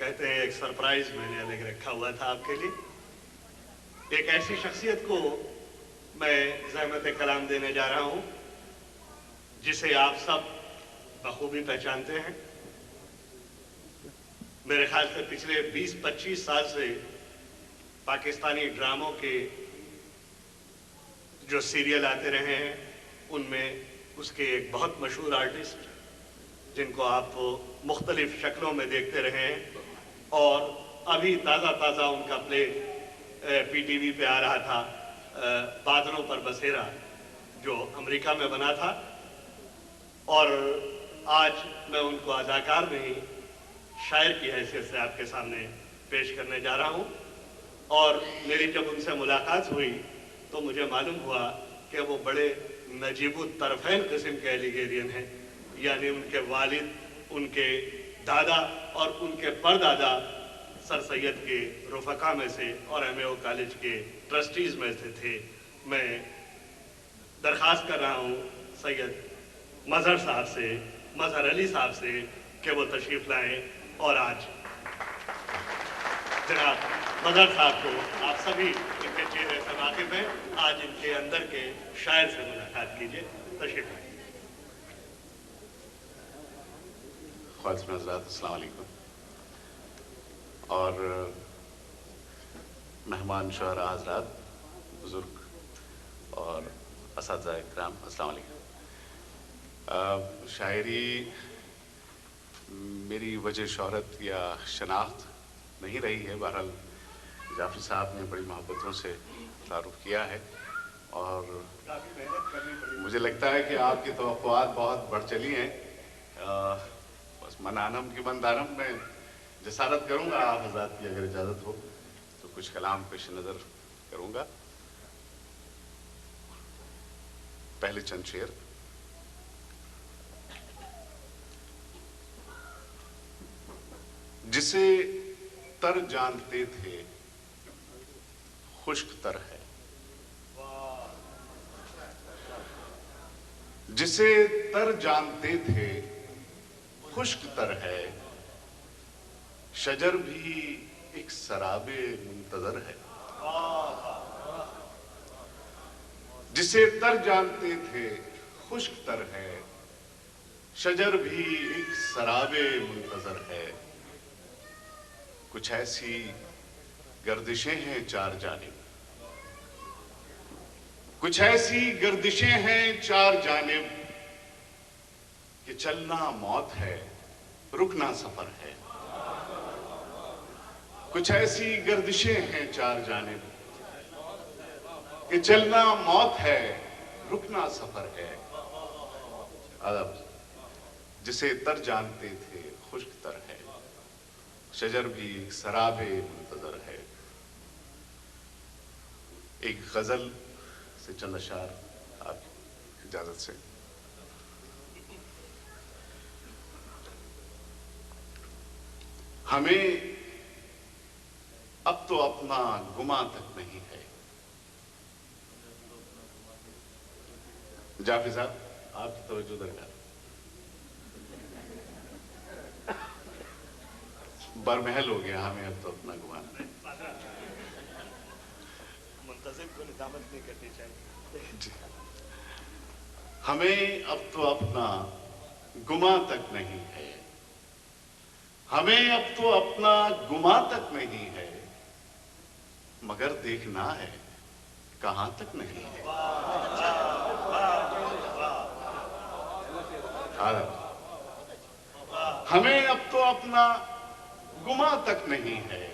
कहते हैं एक सरप्राइज मैंने अलग रखा हुआ था आपके लिए। एक ऐसी शख्सियत को मैं ज़हमत कलाम देने जा रहा हूं जिसे आप सब बखूबी पहचानते हैं। मेरे ख्याल से पिछले 20-25 साल से पाकिस्तानी ड्रामों के जो सीरियल आते रहे हैं उनमें उसके एक बहुत मशहूर आर्टिस्ट जिनको आप मुख्तलिफ शक्लों में देखते रहे हैं, और अभी ताज़ा उनका प्ले PTV पे आ रहा था, बादलों पर बसेरा, जो अमेरिका में बना था। और आज मैं उनको अदाकार नहीं शायर की हैसियत से आपके सामने पेश करने जा रहा हूँ। और मेरी जब उनसे मुलाकात हुई तो मुझे मालूम हुआ कि वो बड़े नजीबुत तरफ़ैन किस्म के एलिगेरियन हैं, यानी उनके वालिद, उनके दादा और उनके परदादा सर सैयद के रफ़क़ा में से और MAO कॉलेज के ट्रस्टीज़ में से थे। मैं दरख्वास्त कर रहा हूँ सैयद मज़हर साहब से, मज़हर अली साहब से कि वो तशरीफ़ लाएँ और आज जनाब मज़हर साहब को आप सभी इनके चेहरे से वाकिफ़ हैं, आज इनके अंदर के शायर से मुलाकात कीजिए। तशरीफ़ लाएँ। ख्वातिन हज़रात, अस्सलाम वालेकुम। और मेहमान शुहरा हज़रात, बुज़ुर्ग और असातिज़ा इकराम, अस्सलाम वालेकुम। शायरी मेरी वजह शोहरत या शनाख्त नहीं रही है। बहरहाल जाफ़री साहब ने बड़ी मोहब्बतों से तारुफ़ किया है और मुझे लगता है कि आपकी तवक्कुआत बहुत बढ़ चली हैं। बस मन आनम की मन दानम में जसारत करूँगा, आप हज़रात की अगर इजाज़त हो तो कुछ कलाम पेश नज़र करूँगा। पहले चंद शेर। जिसे तर जानते थे खुश्क तर है, जिसे तर जानते थे खुश्क तर है, शजर भी एक सराबे मुंतजर है। जिसे तर जानते थे खुश्क तर है, शजर भी एक सराबे मुंतजर है। कुछ ऐसी गर्दिशें हैं चार जानिब, कुछ ऐसी गर्दिशें हैं चार जानिब कि चलना मौत है, रुकना सफर है। कुछ ऐसी गर्दिशें हैं चार जानिब कि चलना मौत है, रुकना सफर है। अदब। जिसे तर जानते थे खुश्क तर है, शजर भी एक सराबे मुंतजर है। एक गजल से चंद अशार आप इजाजत से। हमें अब तो अपना गुमा तक नहीं है। जाफरी साहब, आपकी तवज्जो दरकार। बरमहल हो गया, हमें अब तो अपना गुमा नहीं। मुंतज़िम को निदामत नहीं करनी चाहिए। हमें अब तो अपना गुमा तक नहीं है, हमें अब तो अपना गुमा तक नहीं है, मगर देखना है कहां तक नहीं है। हमें अब तो अपना गुमा तक नहीं है,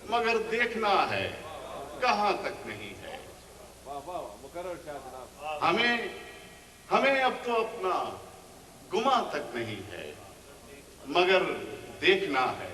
मगर देखना है कहां तक नहीं है। हमें अब तो अपना गुमा तक नहीं है, मगर देखना है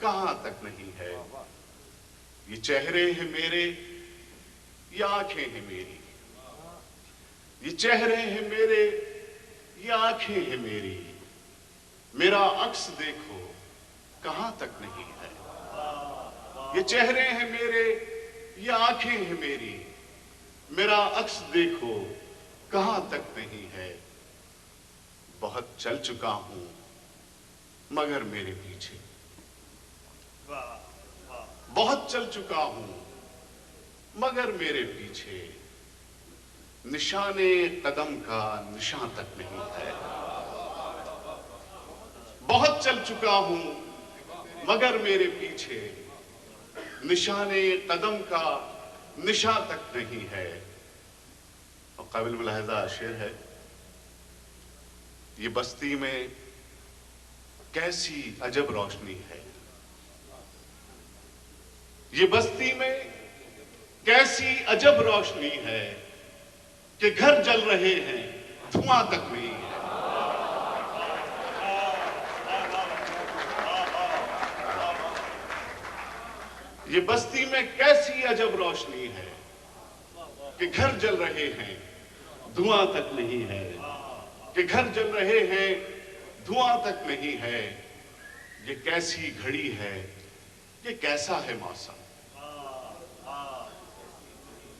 कहां तक नहीं है। ये चेहरे हैं मेरे, ये आंखें हैं मेरी, ये चेहरे हैं मेरे, ये आंखें हैं मेरी, मेरा अक्स देखो कहां तक नहीं है। ये चेहरे हैं मेरे, ये आंखें हैं मेरी, मेरा अक्स देखो कहां तक नहीं है। बहुत चल चुका हूं मगर मेरे पीछे, بہت چل چکا ہوں مگر میرے پیچھے نشان قدم کا نشان تک نہیں ہے۔ بہت چل چکا ہوں مگر میرے پیچھے نشان قدم کا نشان تک نہیں ہے۔ اور قابل ملاحظہ شعر ہے، یہ بستی میں کیسی عجب روشنی ہے، یہ بستی میں کیسی عجب روشنی ہے کہ گھر جل رہے ہیں دھواں تک نہیں ہے۔ یہ بستی میں کیسی عجب روشنی ہے کہ گھر جل رہے ہیں دھواں تک نہیں ہے، کہ گھر جل رہے ہیں دھواں تک نہیں ہے۔ یہ کیسی گھڑی ہے، یہ کیسا ہے موسم،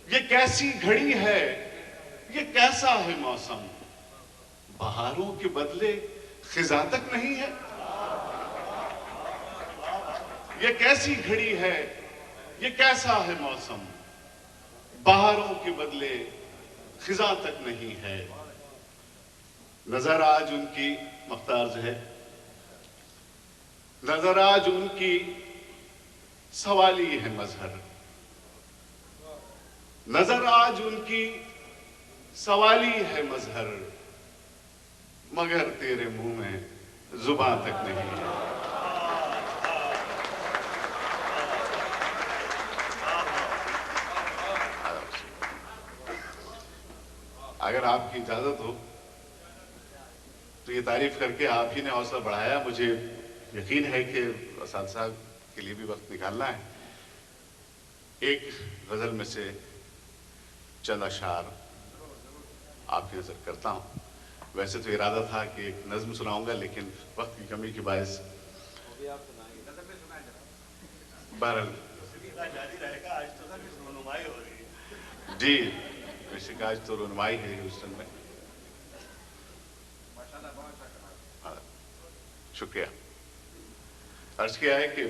یہ کیسی گھڑی ہے، یہ کیسا ہے موسم، بہاروں کے بدلے خزاں تک نہیں ہے۔ یہ کیسی گھڑی ہے، یہ کیسا ہے موسم، بہاروں کے بدلے خزاں تک نہیں ہے۔ نظر آج ان کی مختار ہے، نظر آج ان کی سوالی ہے مظہر، نظر آج ان کی سوالی ہے مظہر، مگر تیرے منہ میں زباں تک نہیں ہے۔ اگر آپ کی اجازت ہو تو یہ تعریف کر کے آپ ہی نے حوصلہ بڑھایا، مجھے یقین ہے کہ اساتذہ کے لیے بھی وقت نکالنا ہے۔ ایک غزل میں سے چند اشعار آپ کی نظر کرتا ہوں۔ ویسے تو ارادہ تھا کہ ایک نظم سناؤں گا، لیکن وقت کی کمی کے باعث بہرحال جی ویسے کہ آج تو رونمائی ہے ہیوسٹن میں۔ شکریہ۔ عرض کیا ہے کہ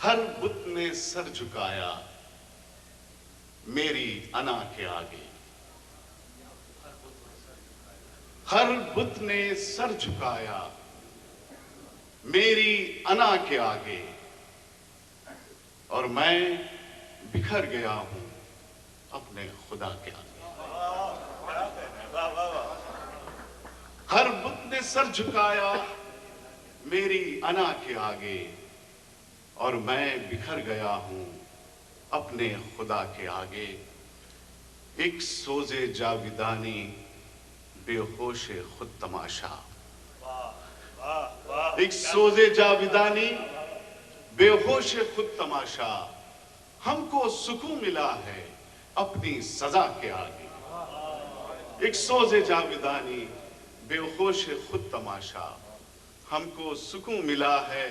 ہر بت نے سر جھکایا میری انا کے آگے، ہر بت نے سر جھکایا میری انا کے آگے، اور میں بکھر گیا ہوں اپنے خدا کے آگے۔ ہر بت نے سر جھکایا میری انا کے آگے، اور میں بکھر گیا ہوں اپنے خدا کے آگے۔ ایک سوز جاویدانی بے ہوش خود تماشا، ایک سوز جاویدانی بے ہوش خود تماشا، ہم کو سکون ملا ہے اپنی سزا کے آگے۔ ایک سوز جاویدانی بے ہوش خود تماشا، ہم کو سکون ملا ہے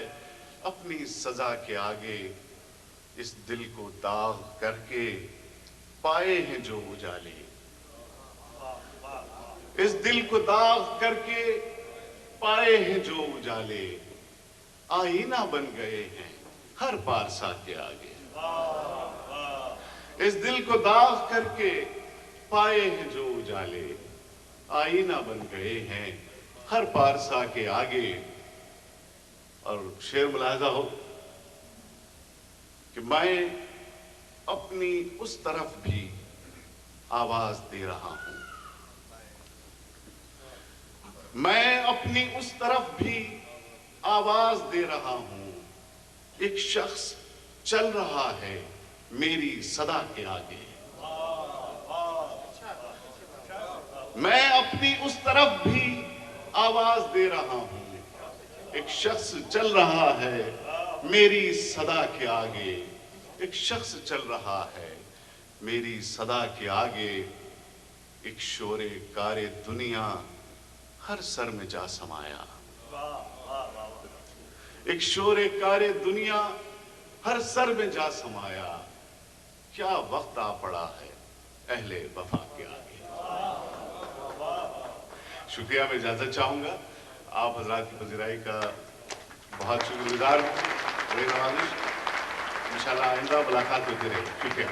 اپنی سزا کے آگے۔ اس دل کو داغ کر کے پائے ہیں جو اجالے، اس دل کو داغ کر کے پائے ہیں جو اجالے، آئینہ بن گئے ہیں ہر پارسا کے آگے۔ اس دل کو داغ کر کے پائے ہیں جو اجالے، آئینہ بن گئے ہیں ہر پارسا کے آگے۔ اور شعر ملاحظہ ہو کہ میں اپنی اس طرف بھی آواز دے رہا ہوں، میں اپنی اس طرف بھی آواز دے رہا ہوں، ایک شخص چل رہا ہے میری صدا کے آگے۔ میں اپنی اس طرف بھی آواز دے رہا ہوں، ایک شخص چل رہا ہے میری صدا کے آگے، ایک شخص چل رہا ہے میری صدا کے آگے۔ ایک شور کار دنیا ہر سر میں جا سمایا، ایک شور کار دنیا ہر سر میں جا سمایا، کیا وقت آ پڑا ہے اہل وفا کے آگے۔ شکریہ، میں اجازت چاہوں گا، آپ حضرات کی پذیرائی کا بہت شکر گزار ہوں۔ بڑی نوازش، انشاءاللہ آئندہ ملاقات ہوتی رہے. شکریہ.